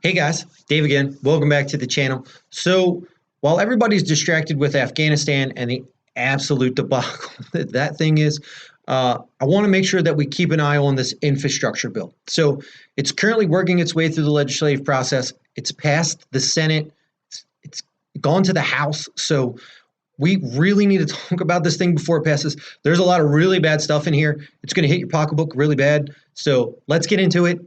Hey guys, Dave again. Welcome back to the channel. So while everybody's distracted with Afghanistan and the absolute debacle that thing is, I want to make sure that we keep an eye on this infrastructure bill. So it's currently working its way through the legislative process. It's passed the Senate. It's gone to the House. So we really need to talk about this thing before it passes. There's a lot of really bad stuff in here. It's going to hit your pocketbook really bad. So let's get into it.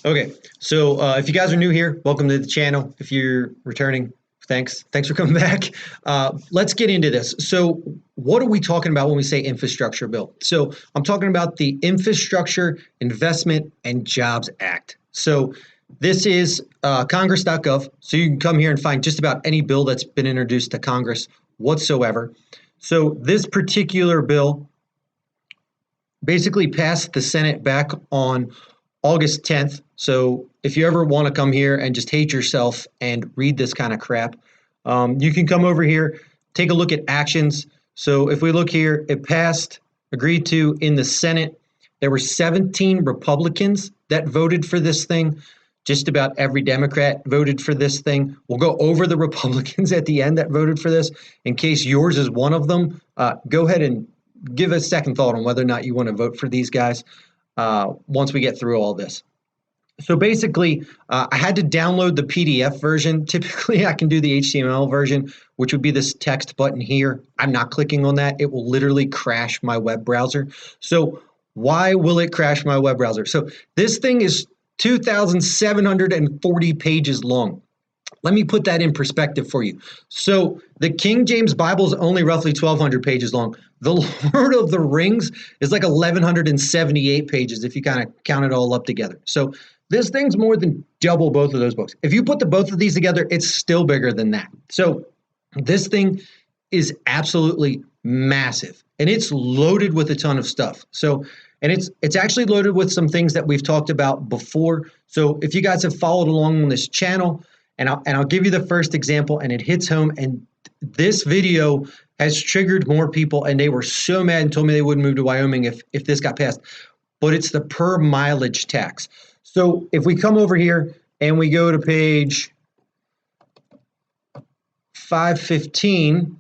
Okay, so if you guys are new here, welcome to the channel. If you're returning, thanks for coming back. Let's get into this. So what are we talking about when we say infrastructure bill? So I'm talking about the Infrastructure Investment and Jobs Act. So this is congress.gov. So you can come here and find just about any bill that's been introduced to Congress whatsoever. So this particular bill basically passed the Senate back on August 10th. So if you ever want to come here and just hate yourself and read this kind of crap, you can come over here, take a look at actions. So if we look here, it passed, agreed to in the Senate. There were 17 Republicans that voted for this thing. Just about every Democrat voted for this thing. We'll go over the Republicans at the end that voted for this. In case yours is one of them, go ahead and give a second thought on whether or not you want to vote for these guys. Once we get through all this. So basically, I had to download the PDF version. Typically, I can do the HTML version, which would be this text button here. I'm not clicking on that. It will literally crash my web browser. So why will it crash my web browser? So this thing is 2,740 pages long. Let me put that in perspective for you. So the King James Bible is only roughly 1,200 pages long. The Lord of the Rings is like 1,178 pages if you kind of count it all up together. So this thing's more than double both of those books. If you put both of these together, it's still bigger than that. So this thing is absolutely massive, and it's loaded with a ton of stuff. So, and it's actually loaded with some things that we've talked about before. So if you guys have followed along on this channel, and I'll give you the first example, and it hits home. And this video has triggered more people, and they were so mad and told me they wouldn't move to Wyoming if this got passed. But it's the per mileage tax. So if we come over here and we go to page 515,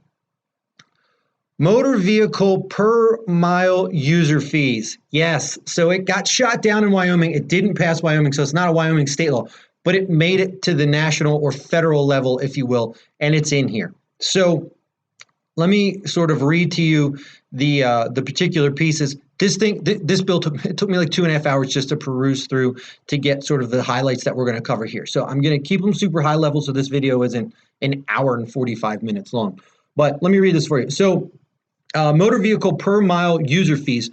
motor vehicle per mile user fees. Yes, so it got shot down in Wyoming. It didn't pass Wyoming, so it's not a Wyoming state law. But it made it to the national or federal level, if you will, and it's in here. So let me sort of read to you the particular pieces. This bill took me like 2.5 hours just to peruse through to get sort of the highlights that we're going to cover here. So I'm going to keep them super high level so this video isn't an hour and 45 minutes long. But let me read this for you. So motor vehicle per mile user fees.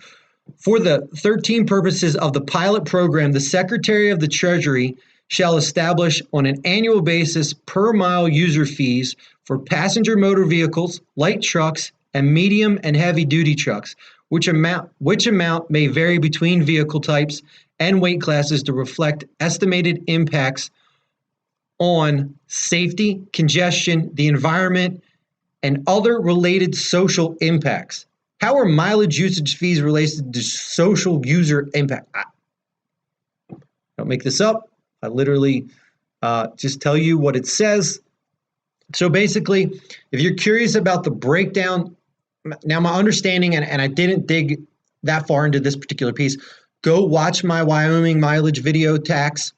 For the 13 purposes of the pilot program, the Secretary of the Treasury shall establish on an annual basis per mile user fees for passenger motor vehicles, light trucks, and medium and heavy duty trucks, which amount may vary between vehicle types and weight classes to reflect estimated impacts on safety, congestion, the environment, and other related social impacts. How are mileage usage fees related to social user impact? Don't make this up. I literally just tell you what it says. So basically, if you're curious about the breakdown, now my understanding, and I didn't dig that far into this particular piece, go watch my Wyoming mileage video tax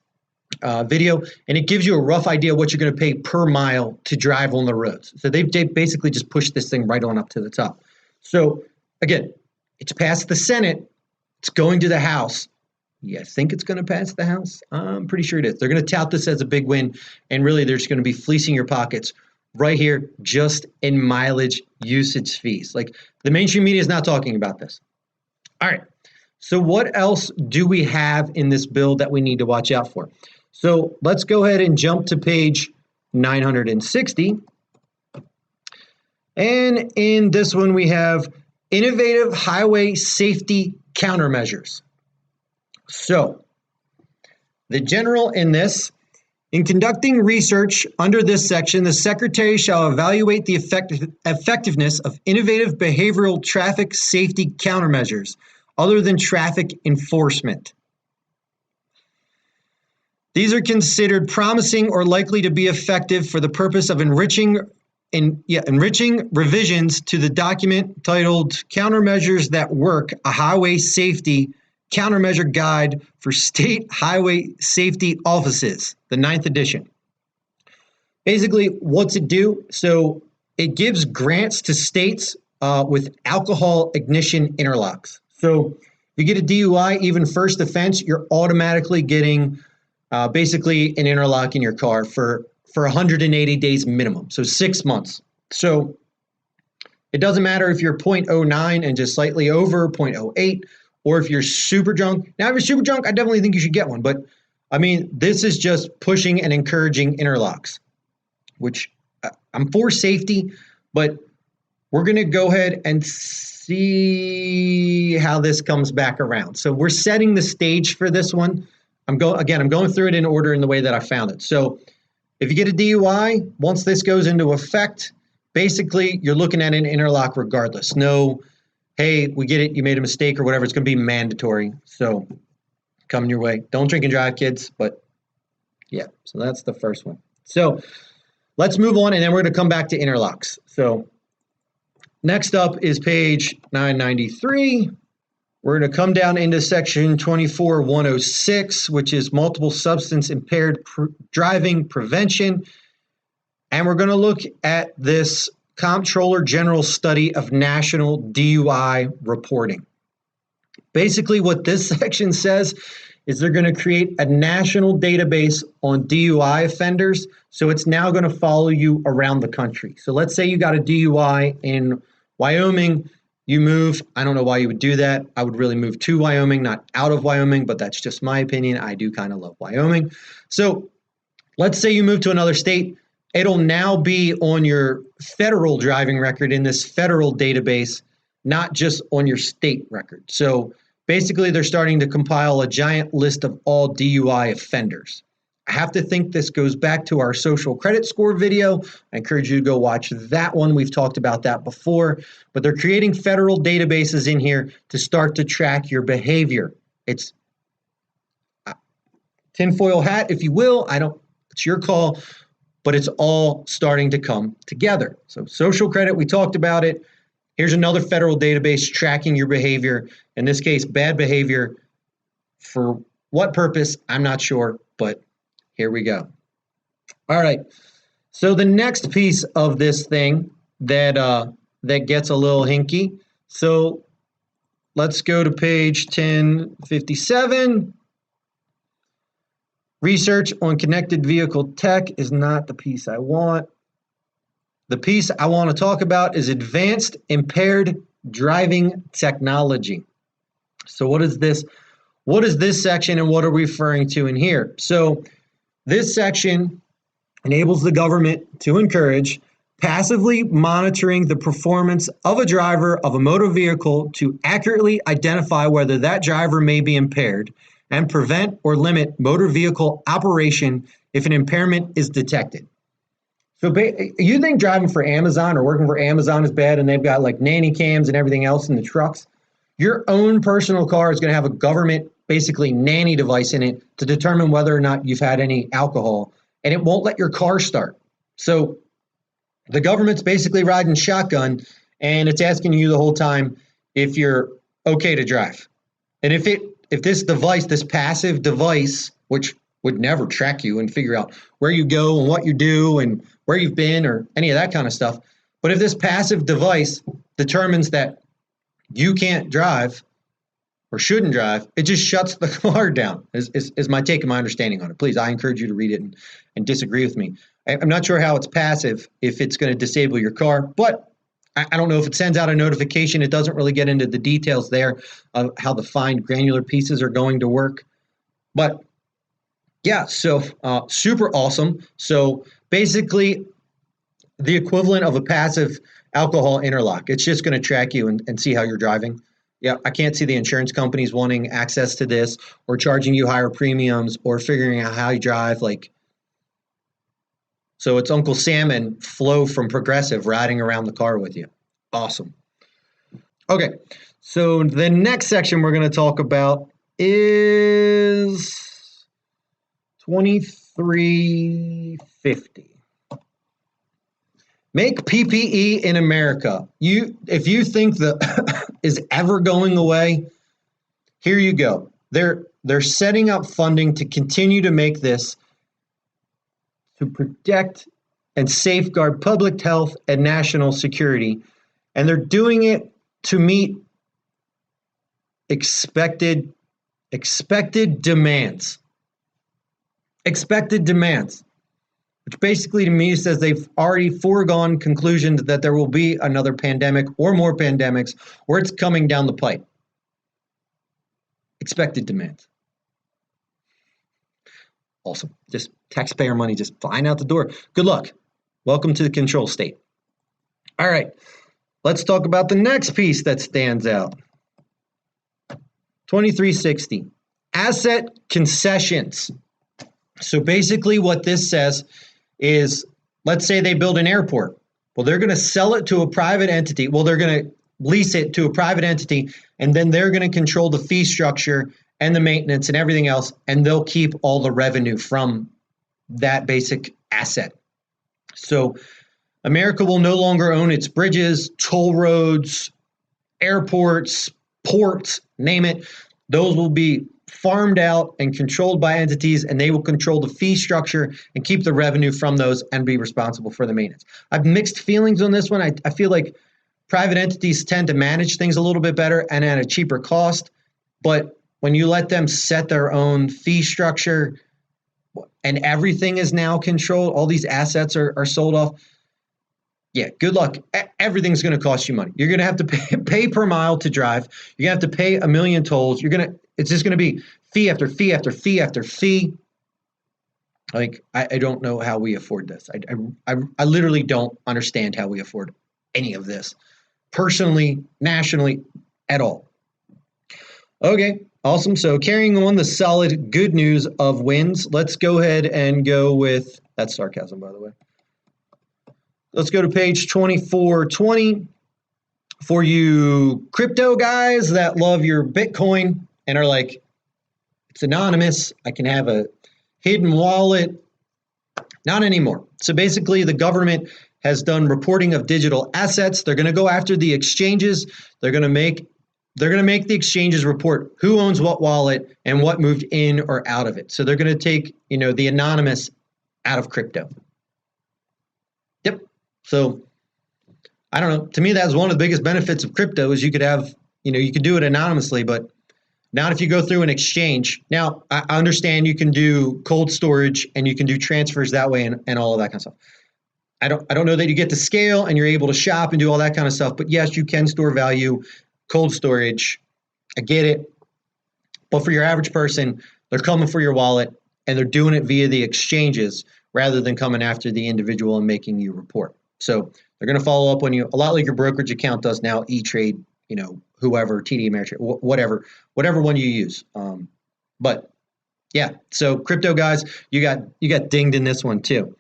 video, and it gives you a rough idea what you're going to pay per mile to drive on the roads. So they basically just pushed this thing right on up to the top. So again, it's passed the Senate. It's going to the House. Yeah, I think it's going to pass the House. I'm pretty sure it is. They're going to tout this as a big win, and really they're just going to be fleecing your pockets right here just in mileage usage fees. Like the mainstream media is not talking about this. All right, so what else do we have in this bill that we need to watch out for? So let's go ahead and jump to page 960. And in this one we have innovative highway safety countermeasures. So the general in this, in conducting research under this section, the Secretary shall evaluate the effectiveness of innovative behavioral traffic safety countermeasures other than traffic enforcement. These are considered promising or likely to be effective for the purpose of enriching revisions to the document titled Countermeasures That Work, a Highway Safety Countermeasure Guide for State Highway Safety Offices, the 9th edition. Basically, what's it do? So it gives grants to states with alcohol ignition interlocks. So if you get a DUI, even first offense, you're automatically getting basically an interlock in your car for 180 days minimum, so 6 months. So it doesn't matter if you're 0.09 and just slightly over 0.08, or if you're super drunk. Now, if you're super drunk, I definitely think you should get one. But, I mean, this is just pushing and encouraging interlocks, which I'm for safety, but we're going to go ahead and see how this comes back around. So we're setting the stage for this one. I'm going through it in order in the way that I found it. So if you get a DUI, once this goes into effect, basically you're looking at an interlock regardless. No, hey, we get it, you made a mistake or whatever. It's going to be mandatory. So coming your way. Don't drink and drive, kids. But yeah, so that's the first one. So let's move on, and then we're going to come back to interlocks. So next up is page 993. We're going to come down into section 24-106, which is multiple substance impaired driving prevention. And we're going to look at this Comptroller General study of national DUI reporting. Basically, what this section says is they're going to create a national database on DUI offenders. So it's now going to follow you around the country. So let's say you got a DUI in Wyoming. You move. I don't know why you would do that. I would really move to Wyoming, not out of Wyoming, but that's just my opinion. I do kind of love Wyoming. So let's say you move to another state. It'll now be on your federal driving record in this federal database, not just on your state record. So basically, they're starting to compile a giant list of all DUI offenders. I have to think this goes back to our social credit score video. I encourage you to go watch that one. We've talked about that before, but they're creating federal databases in here to start to track your behavior. It's tinfoil hat, if you will. It's your call, but it's all starting to come together. So social credit, we talked about it. Here's another federal database tracking your behavior. In this case, bad behavior. For what purpose, I'm not sure, but here we go. All right. So the next piece of this thing that gets a little hinky. So let's go to page 1057. Research on connected vehicle tech is not the piece I want. The piece I want to talk about is advanced impaired driving technology. So what is this? What is this section and what are we referring to in here? So this section enables the government to encourage passively monitoring the performance of a driver of a motor vehicle to accurately identify whether that driver may be impaired and prevent or limit motor vehicle operation if an impairment is detected. So you think driving for Amazon or working for Amazon is bad and they've got like nanny cams and everything else in the trucks? Your own personal car is going to have a government basically nanny device in it to determine whether or not you've had any alcohol, and it won't let your car start. So the government's basically riding shotgun, and it's asking you the whole time if you're okay to drive. And if this device, this passive device, which would never track you and figure out where you go and what you do and where you've been or any of that kind of stuff, but if this passive device determines that you can't drive or shouldn't drive, it just shuts the car down, is my take and my understanding on it. Please, I encourage you to read it and disagree with me. I'm not sure how it's passive, if it's going to disable your car, but I don't know if it sends out a notification. It doesn't really get into the details there of how the fine granular pieces are going to work. But yeah, so super awesome. So basically the equivalent of a passive alcohol interlock. It's just going to track you and see how you're driving. Yeah, I can't see the insurance companies wanting access to this or charging you higher premiums or figuring out how you drive. So it's Uncle Sam and Flo from Progressive riding around the car with you. Awesome. Okay, so the next section we're going to talk about is 2350. Make PPE in America. If you think that is ever going away, here you go. They're setting up funding to continue to make this to protect and safeguard public health and national security. And they're doing it to meet expected demands. Expected demands, which basically to me says they've already foregone conclusions that there will be another pandemic or more pandemics, or it's coming down the pipe. Expected demands. Awesome. Just taxpayer money just flying out the door. Good luck. Welcome to the control state. All right. Let's talk about the next piece that stands out. 2360. Asset concessions. So basically what this says is, let's say they build an airport. Well, they're going to sell it to a private entity. Well, they're going to lease it to a private entity, and then they're going to control the fee structure and the maintenance and everything else, and they'll keep all the revenue from that basic asset. So America will no longer own its bridges, toll roads, airports, ports, name it. Those will be farmed out and controlled by entities, and they will control the fee structure and keep the revenue from those and be responsible for the maintenance. I've mixed feelings on this one. I feel like private entities tend to manage things a little bit better and at a cheaper cost, but when you let them set their own fee structure and everything is now controlled, all these assets are sold off, yeah, good luck. Everything's going to cost you money. You're going to have to pay per mile to drive. You're going to have to pay a million tolls. It's just going to be fee after fee after fee after fee. Like, I don't know how we afford this. I literally don't understand how we afford any of this, personally, nationally, at all. Okay, awesome. So carrying on the solid good news of wins, let's go ahead and go with, that's sarcasm, by the way. Let's go to page 2420. For you crypto guys that love your Bitcoin and are like, it's anonymous, I can have a hidden wallet. Not anymore. So basically the government has done reporting of digital assets. They're going to go after the exchanges. They're going to make the exchanges report who owns what wallet and what moved in or out of it. So they're going to take, the anonymous out of crypto. Yep. So I don't know. To me, that's one of the biggest benefits of crypto is you could have, you could do it anonymously, but not if you go through an exchange. Now, I understand you can do cold storage and you can do transfers that way and all of that kind of stuff. I don't know that you get to scale and you're able to shop and do all that kind of stuff, but yes, you can store value, cold storage. I get it. But for your average person, they're coming for your wallet and they're doing it via the exchanges rather than coming after the individual and making you report. So they're going to follow up on you a lot like your brokerage account does now, E-Trade, whoever, TD Ameritrade, whatever one you use. But yeah, so crypto guys, you got dinged in this one too.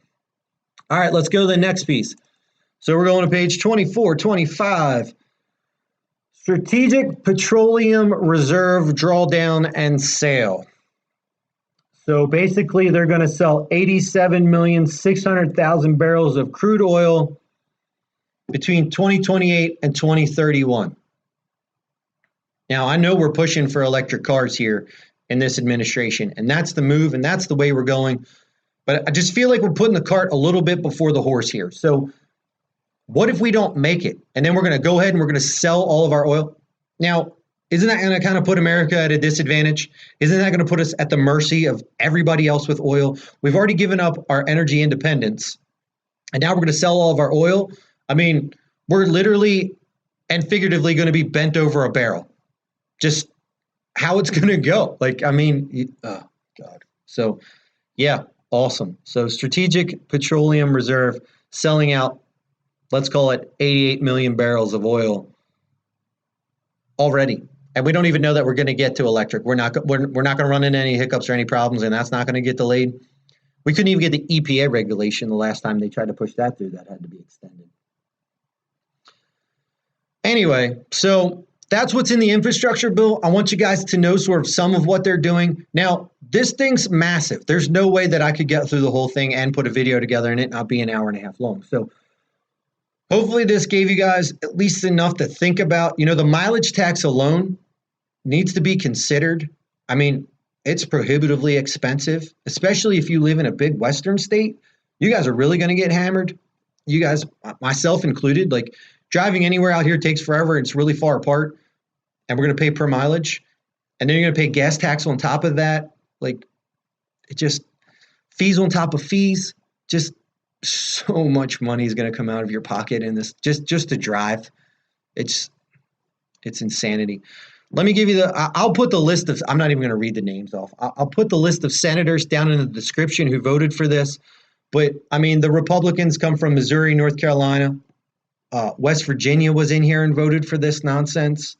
All right, let's go to the next piece. So we're going to page 2425. Strategic Petroleum Reserve Drawdown and Sale. So basically, they're going to sell 87,600,000 barrels of crude oil between 2028 and 2031. Now, I know we're pushing for electric cars here in this administration, and that's the move, and that's the way we're going. But I just feel like we're putting the cart a little bit before the horse here. So what if we don't make it? And then we're going to go ahead and we're going to sell all of our oil. Now, isn't that going to kind of put America at a disadvantage? Isn't that going to put us at the mercy of everybody else with oil? We've already given up our energy independence, and now we're going to sell all of our oil. I mean, we're literally and figuratively going to be bent over a barrel. Just how it's going to go. Oh, God. So, yeah, awesome. So Strategic Petroleum Reserve selling out, let's call it 88 million barrels of oil already. And we don't even know that we're going to get to electric. We're not going to run into any hiccups or any problems, and that's not going to get delayed. We couldn't even get the EPA regulation the last time they tried to push that through. That had to be extended. Anyway, so that's what's in the infrastructure bill. I want you guys to know sort of some of what they're doing. Now, this thing's massive. There's no way that I could get through the whole thing and put a video together and it not be an hour and a half long. So hopefully this gave you guys at least enough to think about. You know, the mileage tax alone needs to be considered. I mean, it's prohibitively expensive, especially if you live in a big Western state. You guys are really going to get hammered. You guys, myself included, like driving anywhere out here takes forever. It's really far apart. And we're going to pay per mileage. And then you're going to pay gas tax on top of that. Like, it just, fees on top of fees. Just so much money is going to come out of your pocket in this, just to drive. It's insanity. Let me give you I'll put the list of, I'm not even going to read the names off. I'll put the list of senators down in the description who voted for this. But, I mean, the Republicans come from Missouri, North Carolina. West Virginia was in here and voted for this nonsense.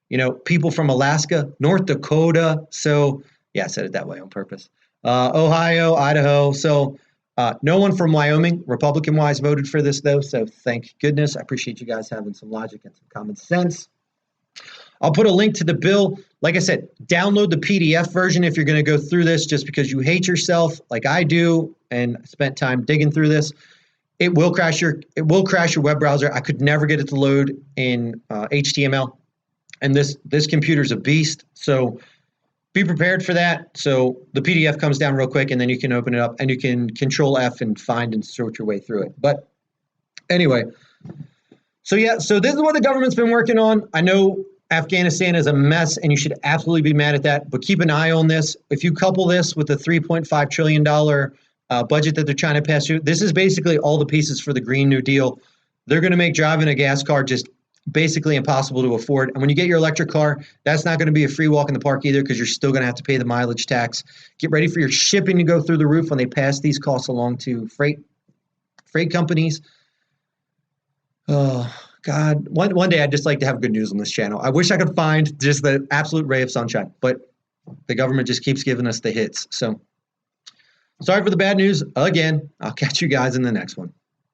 You know, people from Alaska, North Dakota. So, yeah, I said it that way on purpose. Ohio, Idaho. So, no one from Wyoming, Republican-wise, voted for this, though. So, thank goodness. I appreciate you guys having some logic and some common sense. I'll put a link to the bill. Like I said, download the PDF version if you're going to go through this just because you hate yourself like I do and spent time digging through this. It will crash your web browser. I could never get it to load in HTML. And this computer's a beast. So be prepared for that. So the PDF comes down real quick and then you can open it up and you can Control F and find and sort your way through it. But anyway, so yeah, so this is what the government's been working on. I know Afghanistan is a mess, and you should absolutely be mad at that. But keep an eye on this. If you couple this with the $3.5 trillion budget that they're trying to pass through, this is basically all the pieces for the Green New Deal. They're going to make driving a gas car just basically impossible to afford. And when you get your electric car, that's not going to be a free walk in the park either because you're still going to have to pay the mileage tax. Get ready for your shipping to go through the roof when they pass these costs along to freight companies. Oh, God, one day I'd just like to have good news on this channel. I wish I could find just the absolute ray of sunshine, but the government just keeps giving us the hits. So sorry for the bad news again. I'll catch you guys in the next one.